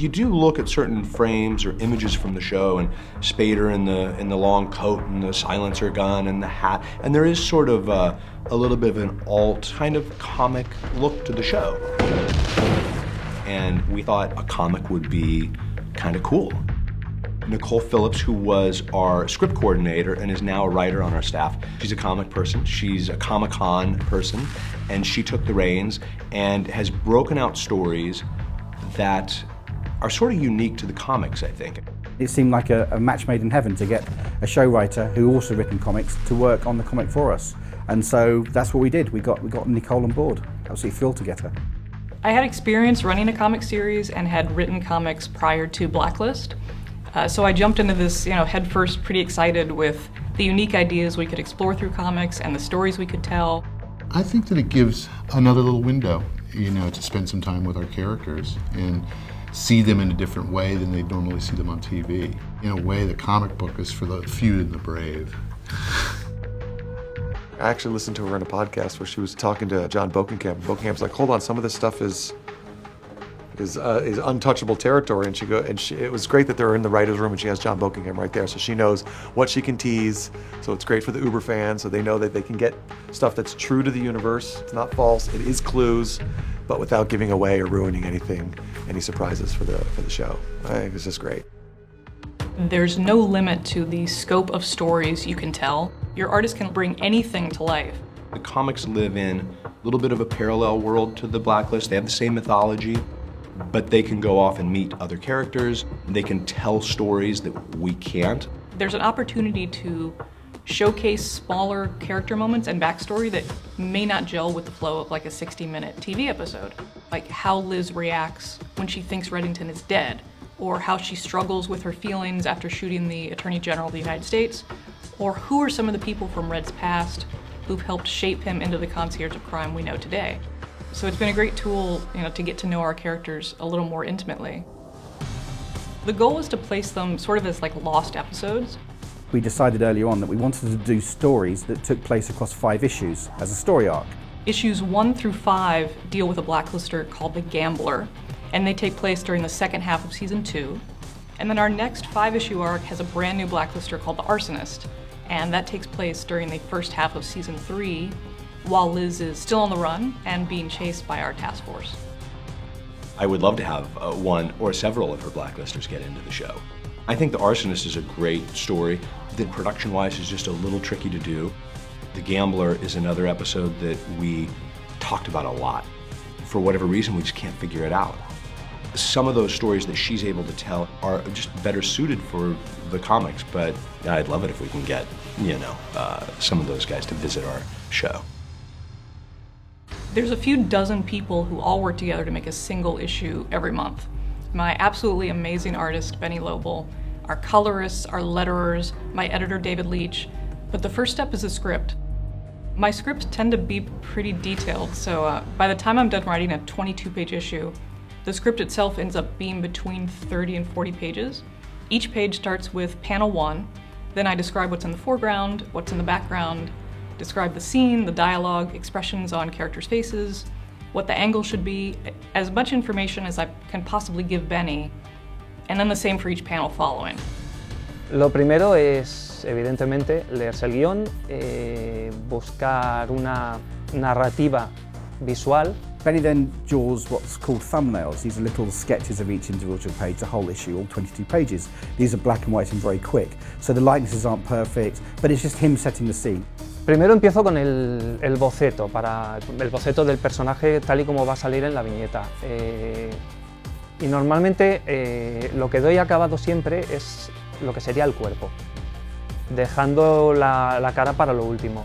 You do look at certain frames or images from the show, and Spader in the long coat and the silencer gun and the hat, and there is sort of a little bit of an alt kind of comic look to the show. And we thought a comic would be kind of cool. Nicole Phillips, who was our script coordinator and is now a writer on our staff, she's a comic person, she's a Comic-Con person, and she took the reins and has broken out stories that are sort of unique to the comics, I think. It seemed like a match made in heaven to get a show writer who also written comics to work on the comic for us. And so that's what we did. We got Nicole on board. Absolutely thrilled to get her. I had experience running a comic series and had written comics prior to Blacklist. So I jumped into this, head first, pretty excited with the unique ideas we could explore through comics and the stories we could tell. I think that it gives another little window, to spend some time with our characters and see them in a different way than they normally see them on TV. In a way, the comic book is for the few and the brave. I actually listened to her in a podcast where she was talking to John Bokenkamp. Bokenkamp's like, hold on, some of this stuff is untouchable territory, and it was great that they're in the writer's room and she has John Bokenkamp right there, so she knows what she can tease. So it's great for the Uber fans, so they know that they can get stuff that's true to the universe. It's not false, it is clues, but without giving away or ruining anything, any surprises for the show. I think it's just great. There's no limit to the scope of stories you can tell. Your artist can bring anything to life. The comics live in a little bit of a parallel world to the Blacklist. They have the same mythology, but they can go off and meet other characters. They can tell stories that we can't. There's an opportunity to showcase smaller character moments and backstory that may not gel with the flow of like a 60-minute TV episode. Like how Liz reacts when she thinks Reddington is dead, or how she struggles with her feelings after shooting the Attorney General of the United States, or who are some of the people from Red's past who've helped shape him into the concierge of crime we know today. So it's been a great tool, to get to know our characters a little more intimately. The goal was to place them sort of as like lost episodes. We decided earlier on that we wanted to do stories that took place across 5 issues as a story arc. Issues 1 through 5 deal with a blacklister called the Gambler, and they take place during the second half of season 2. And then our next 5-issue arc has a brand new blacklister called the Arsonist, and that takes place during the first half of season 3, while Liz is still on the run and being chased by our task force. I would love to have one or several of her blacklisters get into the show. I think The Arsonist is a great story that production-wise is just a little tricky to do. The Gambler is another episode that we talked about a lot. For whatever reason, we just can't figure it out. Some of those stories that she's able to tell are just better suited for the comics, but I'd love it if we can get, some of those guys to visit our show. There's a few dozen people who all work together to make a single issue every month. My absolutely amazing artist, Benny Lobel, our colorists, our letterers, my editor, David Leach. But the first step is the script. My scripts tend to be pretty detailed, so by the time I'm done writing a 22-page issue, the script itself ends up being between 30 and 40 pages. Each page starts with panel 1, then I describe what's in the foreground, what's in the background, describe the scene, the dialogue, expressions on characters' faces, what the angle should be, as much information as I can possibly give Benny, and then the same for each panel following. Lo primero es, evidentemente, leerse el guión, buscar una narrativa visual. Benny then draws what's called thumbnails. These are little sketches of each individual page, the whole issue, all 22 pages. These are black and white and very quick, so the likenesses aren't perfect, but it's just him setting the scene. Primero empiezo con el boceto, el boceto del personaje tal y como va a salir en la viñeta. Y normalmente lo que doy acabado siempre es lo que sería el cuerpo, dejando la cara para lo último.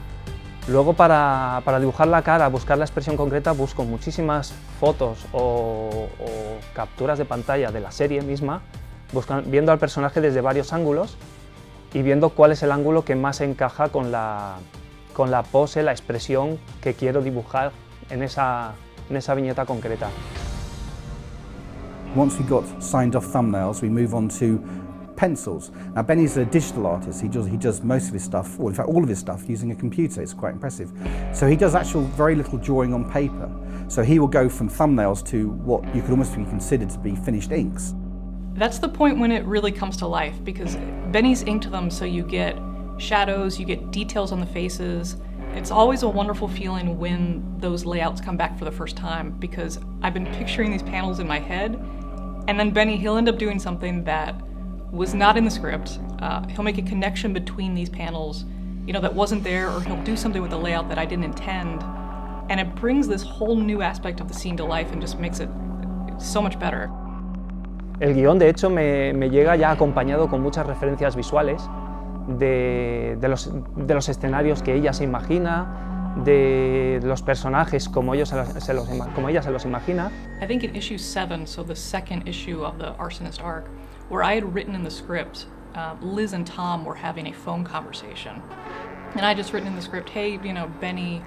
Luego para dibujar la cara, buscar la expresión concreta, busco muchísimas fotos o capturas de pantalla de la serie misma, viendo al personaje desde varios ángulos y viendo cuál es el ángulo que más encaja con la pose, la expresión que quiero dibujar en esa viñeta concreta. Once we got signed off thumbnails, we move on to pencils. Now Benny's a digital artist. He does most of his stuff, or in fact all of his stuff, using a computer. It's quite impressive. So he does actual very little drawing on paper. So he will go from thumbnails to what you could almost be considered to be finished inks. That's the point when it really comes to life, because Benny's inked them so you get shadows, you get details on the faces. It's always a wonderful feeling when those layouts come back for the first time, because I've been picturing these panels in my head, and then Benny, he'll end up doing something that was not in the script. He'll make a connection between these panels, that wasn't there, or he'll do something with the layout that I didn't intend, and it brings this whole new aspect of the scene to life and just makes it so much better. El guión, de hecho, me llega ya acompañado con muchas referencias visuales de los escenarios que ella se imagina, de los personajes como ella se los imagina. I think in issue 7, so the second issue of the Arsonist arc, where I had written in the script, Liz and Tom were having a phone conversation. And I just written in the script, hey, Benny,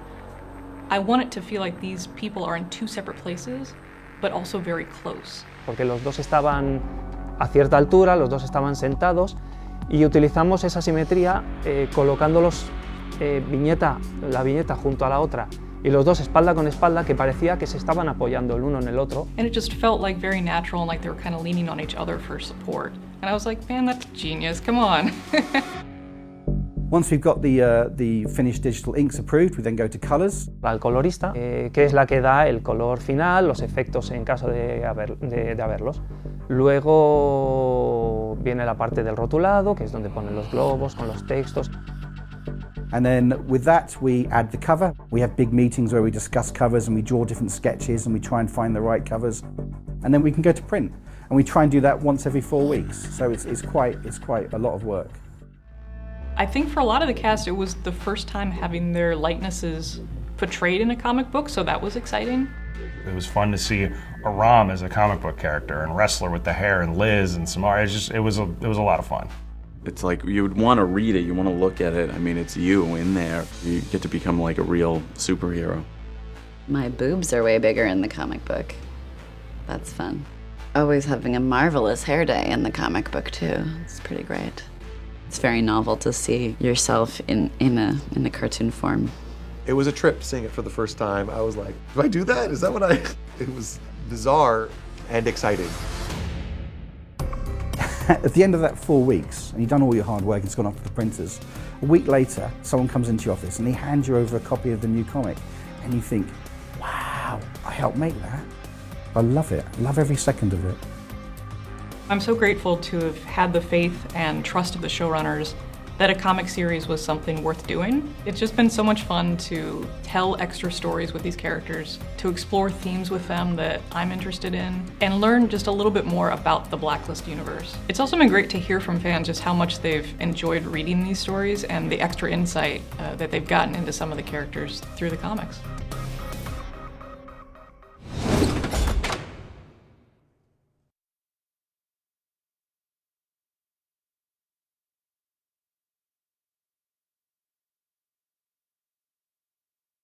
I want it to feel like these people are in two separate places, but also very close. Porque los dos estaban a cierta altura, los dos estaban sentados, y utilizamos esa simetría colocándolos la viñeta junto a la otra, y los dos espalda con espalda, que parecía que se estaban apoyando el uno en el otro. And it just felt like very natural and like they were kind of leaning on each other for support. And I was like, man, that's genius, come on. Once we've got the finished digital inks approved, we then go to colours. Al colorista, que es la que da el color final, los efectos en caso de haberlos. Luego viene la parte del rotulado, que es donde ponen los globos con los textos. And then with that, we add the cover. We have big meetings where we discuss covers and we draw different sketches and we try and find the right covers. And then we can go to print. And we try and do that once every 4 weeks. So it's quite a lot of work. I think for a lot of the cast, it was the first time having their likenesses portrayed in a comic book, so that was exciting. It was fun to see Aram as a comic book character, and Wrestler with the hair, and Liz and Samara. It was a lot of fun. It's like you would want to read it, you want to look at it. I mean, it's you in there. You get to become like a real superhero. My boobs are way bigger in the comic book. That's fun. Always having a marvelous hair day in the comic book too. It's pretty great. It's very novel to see yourself in a cartoon form. It was a trip seeing it for the first time. I was like, do I do that? Is that what It was bizarre and exciting. At the end of that 4 weeks, and you've done all your hard work and it's gone off to the printers, a week later, someone comes into your office and they hand you over a copy of the new comic, and you think, wow, I helped make that. I love it. I love every second of it. I'm so grateful to have had the faith and trust of the showrunners that a comic series was something worth doing. It's just been so much fun to tell extra stories with these characters, to explore themes with them that I'm interested in, and learn just a little bit more about the Blacklist universe. It's also been great to hear from fans just how much they've enjoyed reading these stories and the extra insight that they've gotten into some of the characters through the comics.